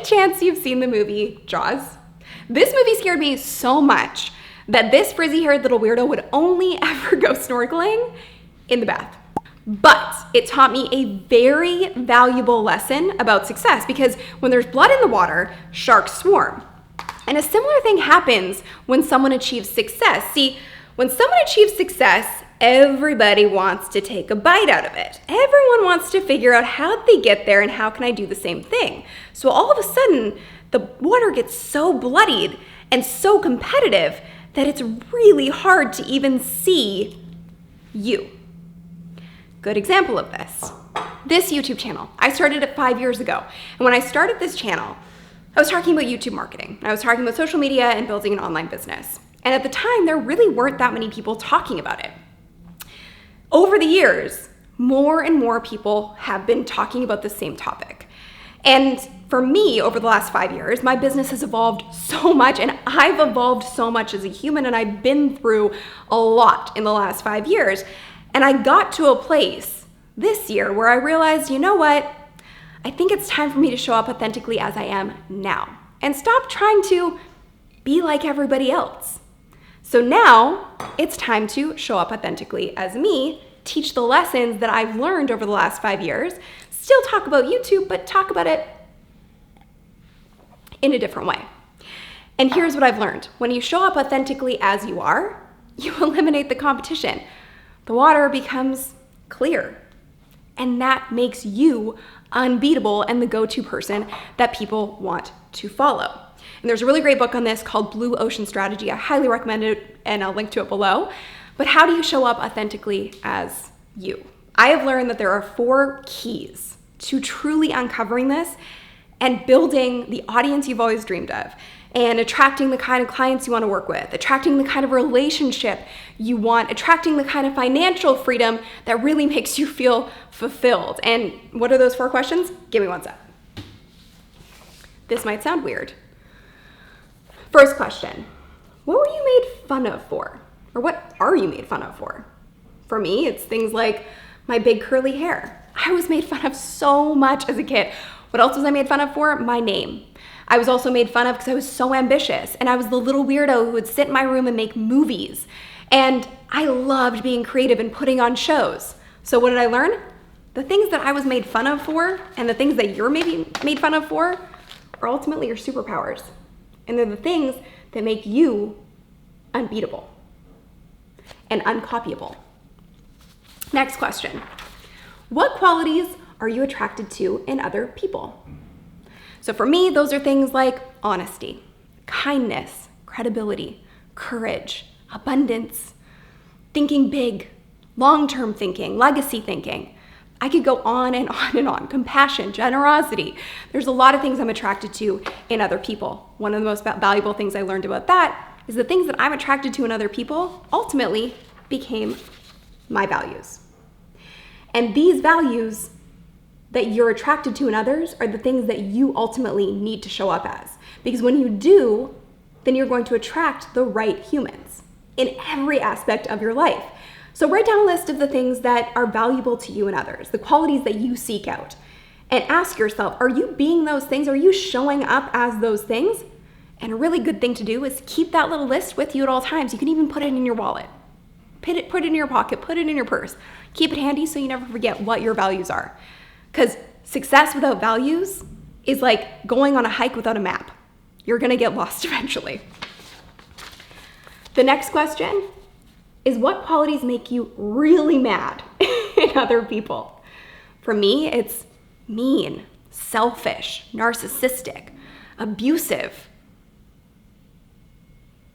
chance you've seen the movie Jaws? This movie scared me so much that this frizzy-haired little weirdo would only ever go snorkeling in the bath. But it taught me a very valuable lesson about success, because when there's blood in the water, sharks swarm. And a similar thing happens when someone achieves success. See, when someone achieves success, everybody wants to take a bite out of it. Everyone wants to figure out how they get there and how can I do the same thing. So all of a sudden, the water gets so bloodied and so competitive that it's really hard to even see you. Good example of this YouTube channel. I started it 5 years ago. And when I started this channel, I was talking about YouTube marketing. I was talking about social media and building an online business. And at the time, there really weren't that many people talking about it. Over the years, more and more people have been talking about the same topic. And for me, over the last 5 years, my business has evolved so much, and I've evolved so much as a human, and I've been through a lot in the last 5 years. And I got to a place this year where I realized, you know what? I think it's time for me to show up authentically as I am now and stop trying to be like everybody else. So now it's time to show up authentically as me, teach the lessons that I've learned over the last 5 years, still talk about YouTube, but talk about it in a different way. And here's what I've learned. When you show up authentically as you are, you eliminate the competition. The water becomes clear, and that makes you unbeatable and the go-to person that people want to follow. And there's a really great book on this called Blue Ocean Strategy. I highly recommend it, and I'll link to it below. But how do you show up authentically as you? I have learned that there are 4 keys to truly uncovering this and building the audience you've always dreamed of, and attracting the kind of clients you want to work with, attracting the kind of relationship you want, attracting the kind of financial freedom that really makes you feel fulfilled. And what are those 4 questions? Give me one sec. This might sound weird. First question, what were you made fun of for? Or what are you made fun of for? For me, it's things like my big curly hair. I was made fun of so much as a kid. What else was I made fun of for? My name. I was also made fun of because I was so ambitious, and I was the little weirdo who would sit in my room and make movies. And I loved being creative and putting on shows. So what did I learn? The things that I was made fun of for and the things that you're maybe made fun of for are ultimately your superpowers. And they're the things that make you unbeatable and uncopyable. Next question. What qualities are you attracted to in other people? So for me, those are things like honesty, kindness, credibility, courage, abundance, thinking big, long-term thinking, legacy thinking. I could go on and on and on. Compassion, generosity. There's a lot of things I'm attracted to in other people. One of the most valuable things I learned about that is the things that I'm attracted to in other people ultimately became my values. And these values that you're attracted to in others are the things that you ultimately need to show up as. Because when you do, then you're going to attract the right humans in every aspect of your life. So write down a list of the things that are valuable to you and others, the qualities that you seek out, and ask yourself, are you being those things? Are you showing up as those things? And a really good thing to do is keep that little list with you at all times. You can even put it in your wallet. Put it in your pocket, put it in your purse. Keep it handy so you never forget what your values are. Because success without values is like going on a hike without a map. You're gonna get lost eventually. The next question is, what qualities make you really mad in other people? For me, it's mean, selfish, narcissistic, abusive.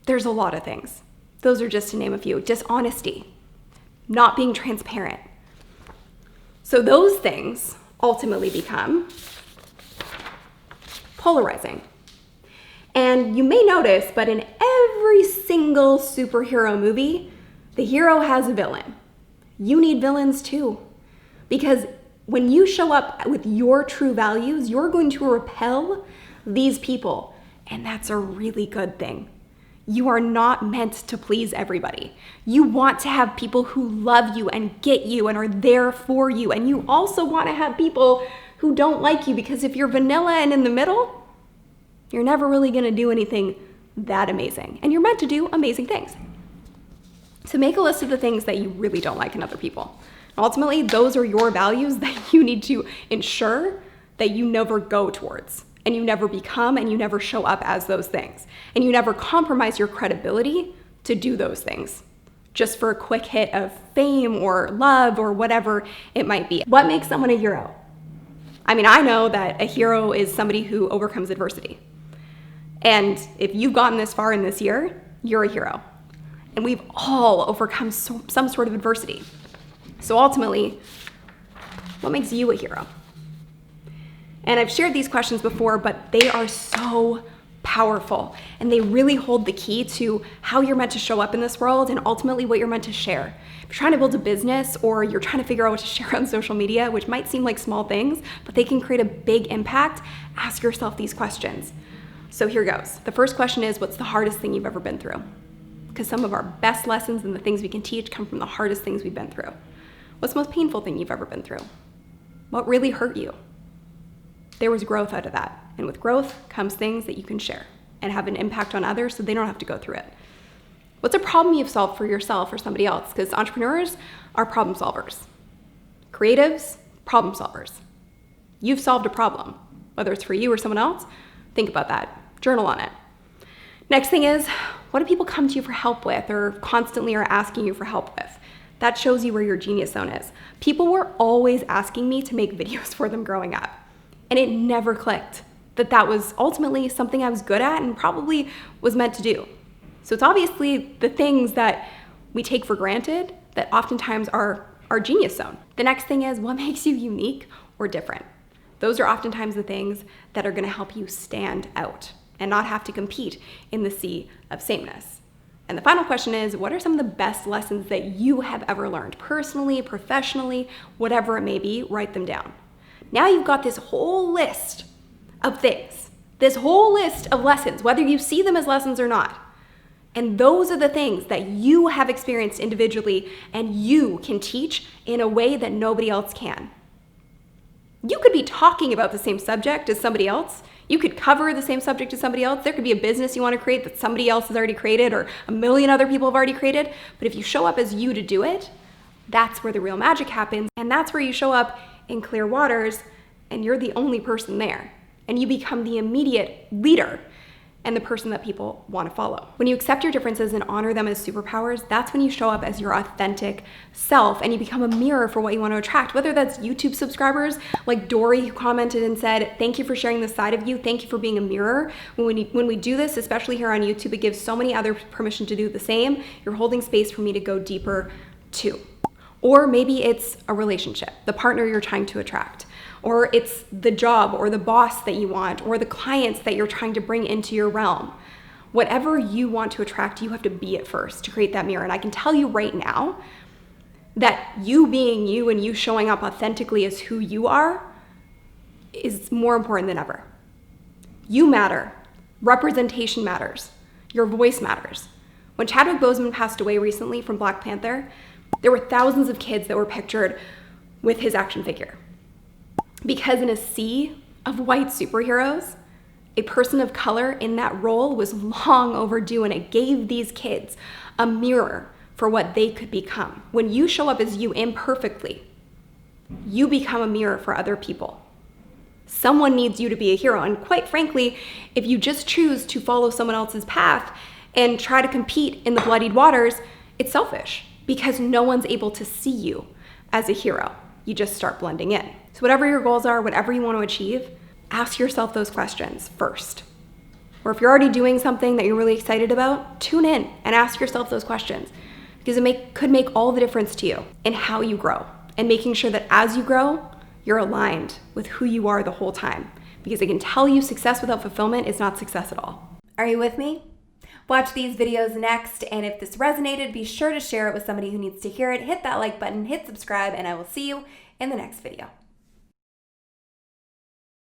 There's a lot of things. Those are just to name a few. Dishonesty, not being transparent. So those things ultimately become polarizing. And you may notice, but in every single superhero movie, the hero has a villain. You need villains too. Because when you show up with your true values, you're going to repel these people. And that's a really good thing. You are not meant to please everybody. You want to have people who love you and get you and are there for you. And you also want to have people who don't like you, because if you're vanilla and in the middle, You're never really gonna do anything that amazing. And you're meant to do amazing things. So make a list of the things that you really don't like in other people. Ultimately, those are your values that you need to ensure that you never go towards, and you never become, and you never show up as those things. And you never compromise your credibility to do those things just for a quick hit of fame or love or whatever it might be. What makes someone a hero? I mean, I know that a hero is somebody who overcomes adversity. And if you've gotten this far in this year, you're a hero. And we've all overcome some sort of adversity. So ultimately, what makes you a hero? And I've shared these questions before, but they are so powerful, and they really hold the key to how you're meant to show up in this world and ultimately what you're meant to share. If you're trying to build a business or you're trying to figure out what to share on social media, which might seem like small things, but they can create a big impact, ask yourself these questions. So here goes. The first question is, what's the hardest thing you've ever been through? Because some of our best lessons and the things we can teach come from the hardest things we've been through. What's the most painful thing you've ever been through? What really hurt you? There was growth out of that. And with growth comes things that you can share and have an impact on others so they don't have to go through it. What's a problem you've solved for yourself or somebody else? Because entrepreneurs are problem solvers. Creatives, problem solvers. You've solved a problem, whether it's for you or someone else. Think about that. Journal on it. Next thing is, what do people come to you for help with or constantly are asking you for help with? That shows you where your genius zone is. People were always asking me to make videos for them growing up. And it never clicked that was ultimately something I was good at and probably was meant to do. So it's obviously the things that we take for granted that oftentimes are our genius zone. The next thing is, what makes you unique or different? Those are oftentimes the things that are gonna help you stand out and not have to compete in the sea of sameness. And the final question is, what are some of the best lessons that you have ever learned, personally, professionally, whatever it may be? Write them down. Now you've got this whole list of things, this whole list of lessons, whether you see them as lessons or not. And those are the things that you have experienced individually and you can teach in a way that nobody else can. You could be talking about the same subject as somebody else. You could cover the same subject as somebody else. There could be a business you want to create that somebody else has already created or a million other people have already created. But if you show up as you to do it, that's where the real magic happens. And that's where you show up in clear waters and you're the only person there. And you become the immediate leader and the person that people want to follow. When you accept your differences and honor them as superpowers, that's when you show up as your authentic self and you become a mirror for what you want to attract. Whether that's YouTube subscribers like Dory, who commented and said, thank you for sharing this side of you. Thank you for being a mirror. When we do this, especially here on YouTube, it gives so many others permission to do the same. You're holding space for me to go deeper too. Or maybe it's a relationship, the partner you're trying to attract. Or it's the job or the boss that you want or the clients that you're trying to bring into your realm. Whatever you want to attract, you have to be it first to create that mirror. And I can tell you right now that you being you and you showing up authentically as who you are is more important than ever. You matter. Representation matters. Your voice matters. When Chadwick Boseman passed away recently from Black Panther, there were thousands of kids that were pictured with his action figure. Because in a sea of white superheroes, a person of color in that role was long overdue, and it gave these kids a mirror for what they could become. When you show up as you imperfectly, you become a mirror for other people. Someone needs you to be a hero. And quite frankly, if you just choose to follow someone else's path and try to compete in the bloodied waters, it's selfish because no one's able to see you as a hero. You just start blending in. So whatever your goals are, whatever you want to achieve, ask yourself those questions first. Or if you're already doing something that you're really excited about, tune in and ask yourself those questions because it could make all the difference to you in how you grow and making sure that as you grow, you're aligned with who you are the whole time. Because I can tell you success without fulfillment is not success at all. Are you with me? Watch these videos next, and if this resonated, be sure to share it with somebody who needs to hear it. Hit that like button, hit subscribe, and I will see you in the next video.